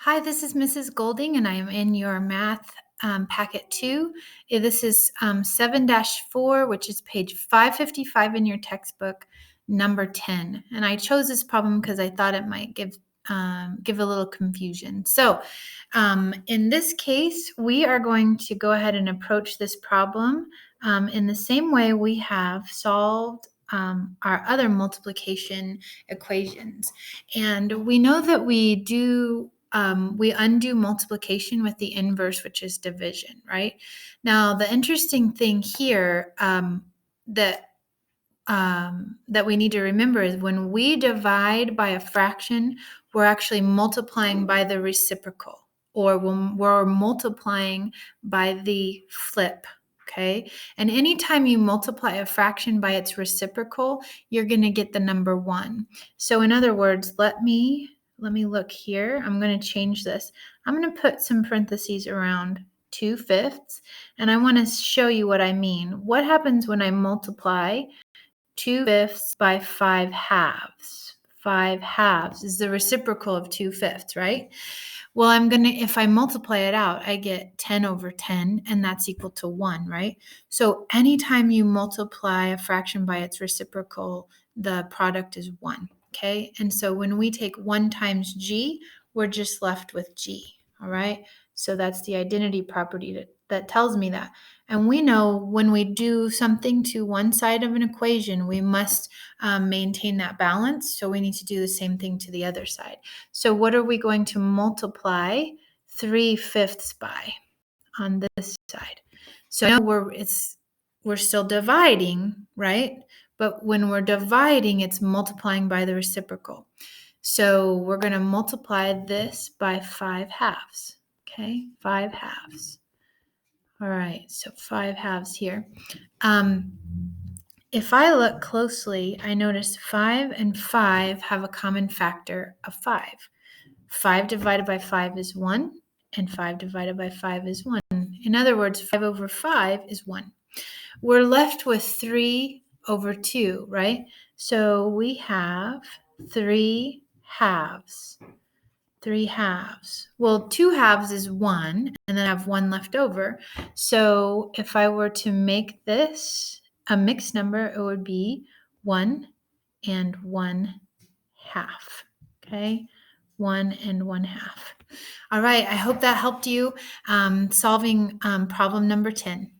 Hi, this is Mrs. Golding, and I am in your math packet 2. This is 7-4, which is page 555 in your textbook, number 10. And I chose this problem because I thought it might give a little confusion. So in this case, we are going to go ahead and approach this problem in the same way we have solved our other multiplication equations. And we know that we undo multiplication with the inverse, which is division, right? Now, the interesting thing here that we need to remember is when we divide by a fraction, we're actually multiplying by the reciprocal, or when we're multiplying by the flip. Okay. And anytime you multiply a fraction by its reciprocal, you're going to get the number 1. So in other words, let me look here. I'm going to change this. I'm going to put some parentheses around 2/5, and I want to show you what I mean. What happens when I multiply 2/5 by 5/2? 5/2 is the reciprocal of 2/5, right? Well, if I multiply it out, I get 10/10, and that's equal to 1, right? So anytime you multiply a fraction by its reciprocal, the product is 1, okay? And so when we take 1 times g, we're just left with g, all right? So that's the identity property that tells me that. And we know when we do something to one side of an equation, we must maintain that balance. So we need to do the same thing to the other side. So what are we going to multiply 3/5 by on this side? So now we're still dividing, right? But when we're dividing, it's multiplying by the reciprocal. So we're going to multiply this by 5/2. Okay, 5/2. All right, so 5/2 here. If I look closely, I notice 5 and 5 have a common factor of 5. 5 divided by 5 is 1, and 5 divided by 5 is 1. In other words, 5/5 is 1. We're left with 3/2, right? So we have 3/2. 3/2. Well, 2/2 is 1, and then I have 1 left over. So if I were to make this a mixed number, it would be 1 and 1/2. Okay, 1 and 1/2. All right, I hope that helped you solving problem number 10.